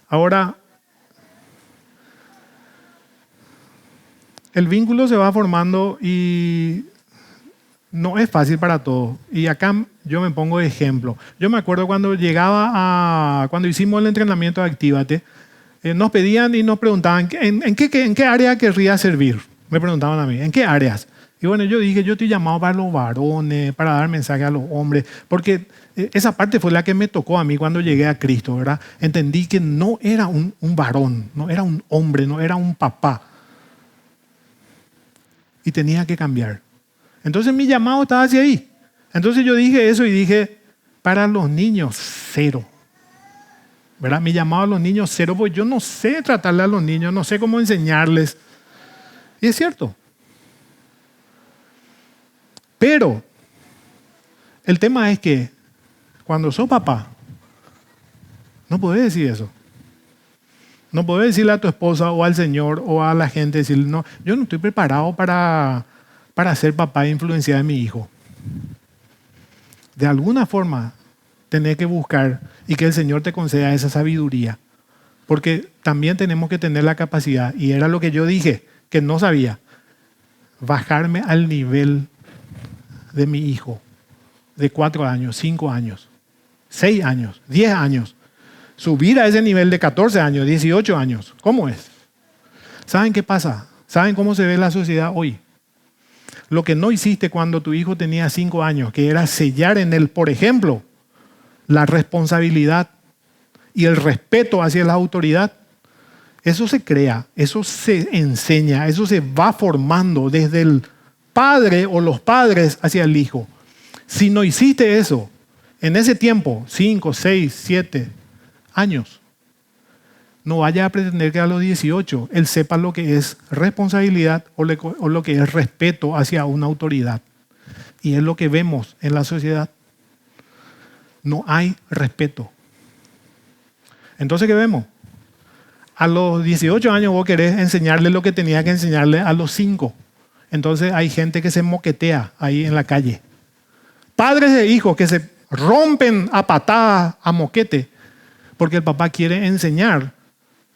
Ahora, el vínculo se va formando y no es fácil para todos. Y acá yo me pongo de ejemplo. Yo me acuerdo cuando cuando hicimos el entrenamiento de Actívate, nos pedían y nos preguntaban, ¿en qué área querría servir? Me preguntaban a mí, ¿en qué áreas? Y bueno, yo dije, yo estoy llamado para los varones, para dar mensaje a los hombres, porque esa parte fue la que me tocó a mí cuando llegué a Cristo, ¿verdad? Entendí que no era un varón, no era un hombre, no era un papá. Y tenía que cambiar. Entonces mi llamado estaba hacia ahí. Entonces yo dije eso y dije, para los niños, 0. ¿Verdad? Mi llamado a los niños, 0, porque yo no sé tratarle a los niños, no sé cómo enseñarles. Y es cierto. Pero el tema es que cuando sos papá, no podés decir eso. No podés decirle a tu esposa o al Señor o a la gente, decirle, no, yo no estoy preparado para ser papá e influenciar a mi hijo. De alguna forma, tenés que buscar y que el Señor te conceda esa sabiduría. Porque también tenemos que tener la capacidad, y era lo que yo dije, que no sabía, bajarme al nivel de mi hijo, de 4 años, 5 años, 6 años, 10 años. Subir a ese nivel de 14 años, 18 años. ¿Cómo es? ¿Saben qué pasa? ¿Saben cómo se ve la sociedad hoy? Lo que no hiciste cuando tu hijo tenía 5 años, que era sellar en él, por ejemplo, la responsabilidad y el respeto hacia la autoridad, eso se crea, eso se enseña, eso se va formando desde el padre o los padres hacia el hijo. Si no hiciste eso, en ese tiempo, 5, 6, 7 años, no vaya a pretender que a los 18 él sepa lo que es responsabilidad o lo que es respeto hacia una autoridad. Y es lo que vemos en la sociedad. No hay respeto. Entonces, ¿qué vemos? A los 18 años vos querés enseñarle lo que tenía que enseñarle a los 5. Entonces hay gente que se moquetea ahí en la calle. Padres de hijos que se rompen a patadas, a moquete, porque el papá quiere enseñar.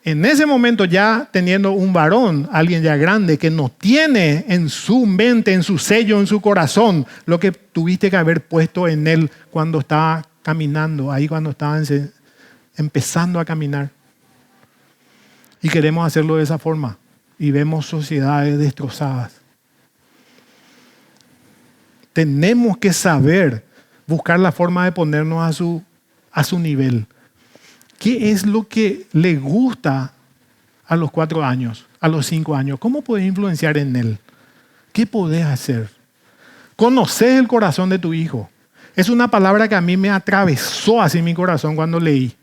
En ese momento ya teniendo un varón, alguien ya grande, que no tiene en su mente, en su sello, en su corazón, lo que tuviste que haber puesto en él cuando estaba caminando, ahí cuando estaba empezando a caminar. Y queremos hacerlo de esa forma. Y vemos sociedades destrozadas. Tenemos que saber buscar la forma de ponernos a su nivel. ¿Qué es lo que le gusta a los 4 años, a los 5 años? ¿Cómo podés influenciar en él? ¿Qué podés hacer? Conocer el corazón de tu hijo. Es una palabra que a mí me atravesó así mi corazón cuando leí.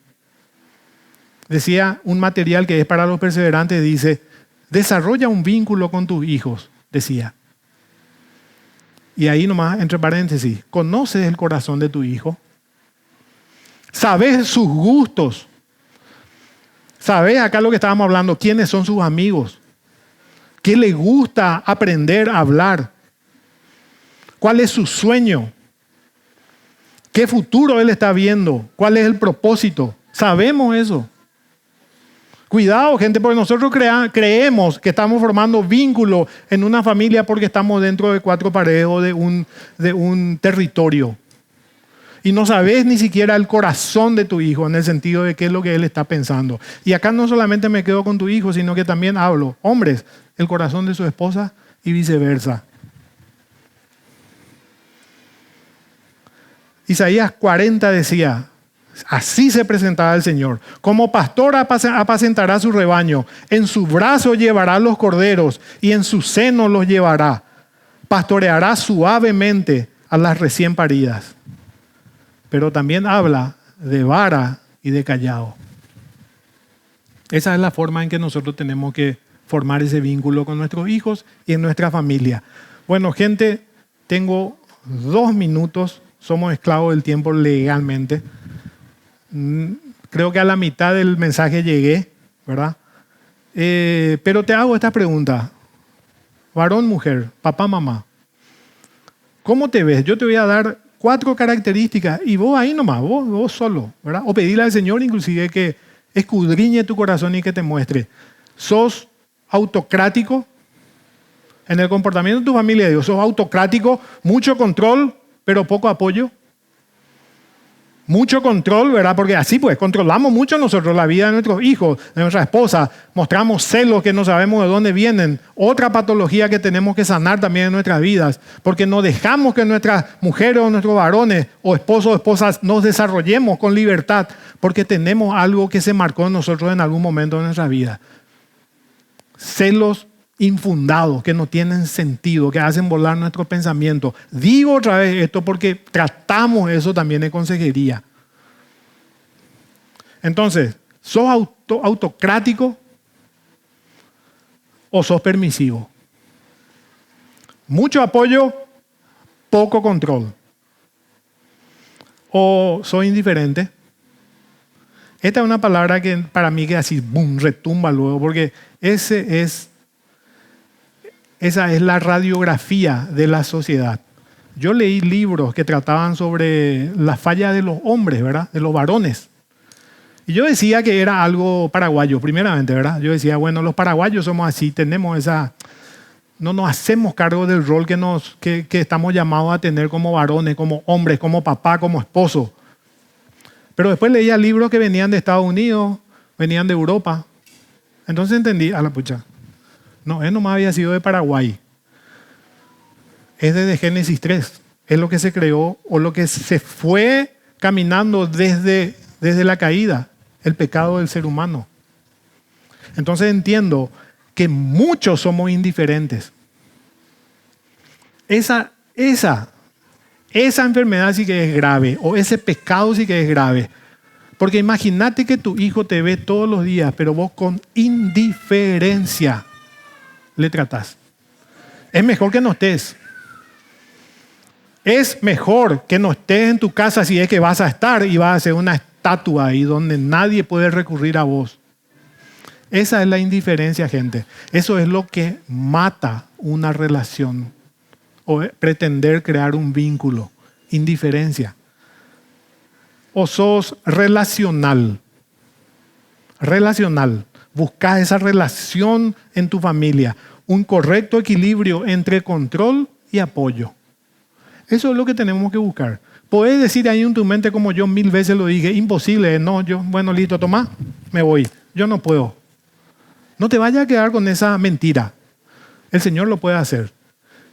Decía un material que es para los perseverantes, dice, desarrolla un vínculo con tus hijos, decía. Y ahí nomás, entre paréntesis, conoces el corazón de tu hijo. Sabes sus gustos. Sabes acá lo que estábamos hablando, quiénes son sus amigos. ¿Qué le gusta aprender a hablar? ¿Cuál es su sueño? ¿Qué futuro él está viendo? ¿Cuál es el propósito? Sabemos eso. Cuidado, gente, porque nosotros creemos que estamos formando vínculo en una familia porque estamos dentro de 4 paredes o de un territorio. Y no sabes ni siquiera el corazón de tu hijo en el sentido de qué es lo que él está pensando. Y acá no solamente me quedo con tu hijo, sino que también hablo, hombres, el corazón de su esposa y viceversa. Isaías 40 decía, así se presentaba el Señor. Como pastor apacentará su rebaño, en su brazo llevará los corderos y en su seno los llevará. Pastoreará suavemente a las recién paridas. Pero también habla de vara y de callado. Esa es la forma en que nosotros tenemos que formar ese vínculo con nuestros hijos y en nuestra familia. Bueno, gente, tengo 2 minutos somos esclavos del tiempo legalmente. Creo que a la mitad del mensaje llegué, ¿verdad? Pero te hago esta pregunta. Varón, mujer, papá, mamá. ¿Cómo te ves? Yo te voy a dar 4 características y vos ahí nomás, vos solo, ¿verdad? O pedirle al Señor inclusive que escudriñe tu corazón y que te muestre. ¿Sos autocrático en el comportamiento de tu familia? Dios, ¿sos autocrático? Mucho control, pero poco apoyo. Mucho control, ¿verdad? Porque así pues controlamos mucho nosotros la vida de nuestros hijos, de nuestra esposa. Mostramos celos que no sabemos de dónde vienen. Otra patología que tenemos que sanar también en nuestras vidas. Porque no dejamos que nuestras mujeres o nuestros varones o esposos o esposas nos desarrollemos con libertad. Porque tenemos algo que se marcó en nosotros en algún momento de nuestra vida. Celos infundados, que no tienen sentido, que hacen volar nuestros pensamientos. Digo otra vez esto porque tratamos eso también en consejería. Entonces, ¿sos autocrático o sos permisivo? Mucho apoyo, poco control. ¿O sos indiferente? Esta es una palabra que para mí que así, boom, retumba luego, porque esa es la radiografía de la sociedad. Yo leí libros que trataban sobre la falla de los hombres, ¿verdad? De los varones. Y yo decía que era algo paraguayo, primeramente, ¿verdad? Yo decía, bueno, los paraguayos somos así, tenemos esa... No nos hacemos cargo del rol que estamos llamados a tener como varones, como hombres, como papá, como esposo. Pero después leía libros que venían de Estados Unidos, venían de Europa. Entonces entendí, a la pucha. No, él nomás había sido de Paraguay. Es desde Génesis 3. Es lo que se creó o lo que se fue caminando desde la caída, el pecado del ser humano. Entonces entiendo que muchos somos indiferentes. Esa enfermedad sí que es grave, o ese pecado sí que es grave. Porque imagínate que tu hijo te ve todos los días, pero vos con indiferencia le tratás. Es mejor que no estés. Es mejor que no estés en tu casa si es que vas a estar y vas a hacer una estatua ahí donde nadie puede recurrir a vos. Esa es la indiferencia, gente. Eso es lo que mata una relación o pretender crear un vínculo. Indiferencia. O sos relacional. Relacional. Buscas esa relación en tu familia. Un correcto equilibrio entre control y apoyo. Eso es lo que tenemos que buscar. Podés decir ahí en tu mente, como yo 1000 veces lo dije, imposible. No, bueno, listo, toma, me voy. Yo no puedo. No te vayas a quedar con esa mentira. El Señor lo puede hacer.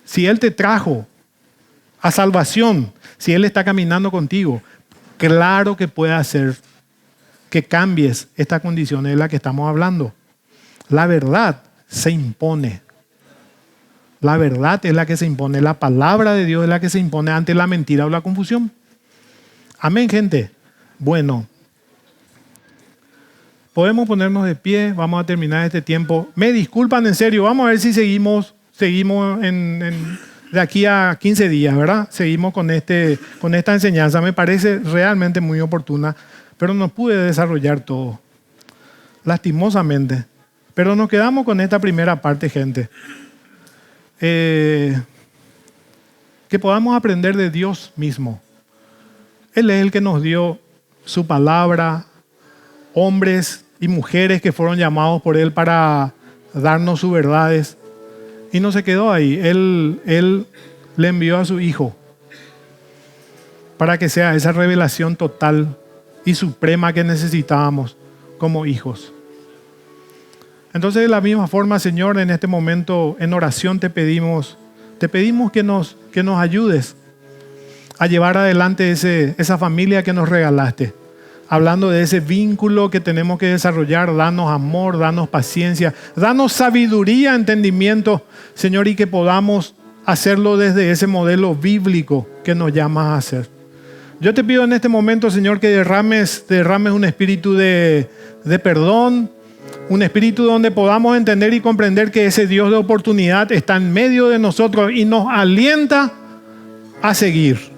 Si Él te trajo a salvación, si Él está caminando contigo, claro que puede hacer que cambies esta condición de la que estamos hablando. La verdad se impone. La verdad es la que se impone. La palabra de Dios es la que se impone ante la mentira o la confusión. Amén, gente. Bueno, podemos ponernos de pie. Vamos a terminar este tiempo. Me disculpan, en serio. Vamos a ver si seguimos de aquí a 15 días, ¿verdad? Seguimos con esta enseñanza. Me parece realmente muy oportuna, pero no pude desarrollar todo, lastimosamente. Pero nos quedamos con esta primera parte, gente. Que podamos aprender de Dios mismo. Él es el que nos dio su palabra, hombres y mujeres que fueron llamados por Él para darnos sus verdades. Y no se quedó ahí. Él le envió a su Hijo para que sea esa revelación total y suprema que necesitábamos como hijos. Entonces, de la misma forma, Señor, en este momento en oración te pedimos que nos ayudes a llevar adelante esa familia que nos regalaste. Hablando de ese vínculo que tenemos que desarrollar, danos amor, danos paciencia, danos sabiduría, entendimiento, Señor, y que podamos hacerlo desde ese modelo bíblico que nos llamas a hacer. Yo te pido en este momento, Señor, que derrames un espíritu de perdón, un espíritu donde podamos entender y comprender que ese Dios de oportunidad está en medio de nosotros y nos alienta a seguir.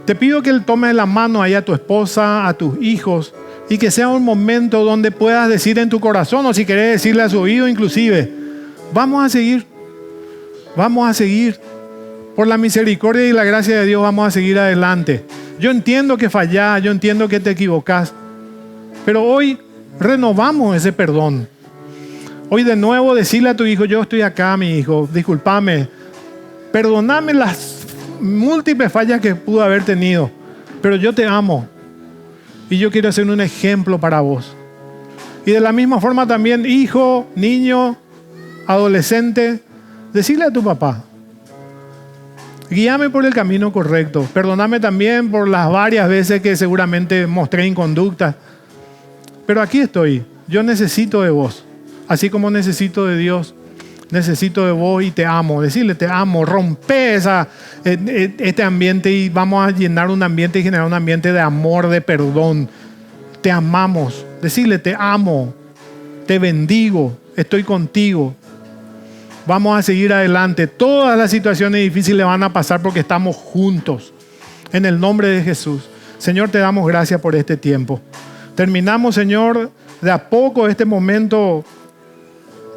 Te pido que Él tome la mano ahí a tu esposa, a tus hijos, y que sea un momento donde puedas decir en tu corazón, o si querés decirle a su oído inclusive, vamos a seguir. Por la misericordia y la gracia de Dios vamos a seguir adelante. Yo entiendo que fallás, yo entiendo que te equivocás, pero hoy renovamos ese perdón. Hoy de nuevo decirle a tu hijo, yo estoy acá, mi hijo, discúlpame, perdóname las múltiples fallas que pude haber tenido, pero yo te amo y yo quiero ser un ejemplo para vos. Y de la misma forma también, hijo, niño, adolescente, decirle a tu papá, guíame por el camino correcto. Perdóname también por las varias veces que seguramente mostré inconducta. Pero aquí estoy. Yo necesito de vos. Así como necesito de Dios, necesito de vos y te amo. Decirle te amo. Rompe este ambiente y vamos a llenar un ambiente y generar un ambiente de amor, de perdón. Te amamos. Decirle te amo. Te bendigo. Estoy contigo. Vamos a seguir adelante. Todas las situaciones difíciles van a pasar porque estamos juntos. En el nombre de Jesús. Señor, te damos gracias por este tiempo. Terminamos, Señor, de a poco este momento,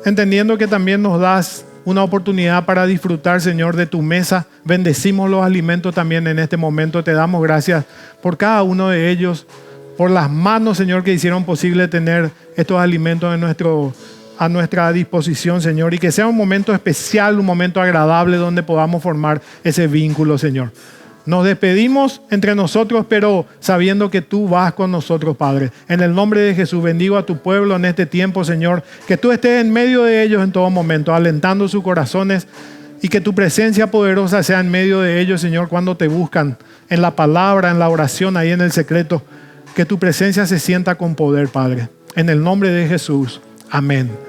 entendiendo que también nos das una oportunidad para disfrutar, Señor, de tu mesa. Bendecimos los alimentos también en este momento. Te damos gracias por cada uno de ellos, por las manos, Señor, que hicieron posible tener estos alimentos a nuestra disposición, Señor, y que sea un momento especial, un momento agradable donde podamos formar ese vínculo, Señor. Nos despedimos entre nosotros, pero sabiendo que tú vas con nosotros, Padre. En el nombre de Jesús, bendigo a tu pueblo en este tiempo, Señor, que tú estés en medio de ellos en todo momento, alentando sus corazones, y que tu presencia poderosa sea en medio de ellos, Señor, cuando te buscan en la palabra, en la oración, ahí en el secreto, que tu presencia se sienta con poder, Padre. En el nombre de Jesús. Amén.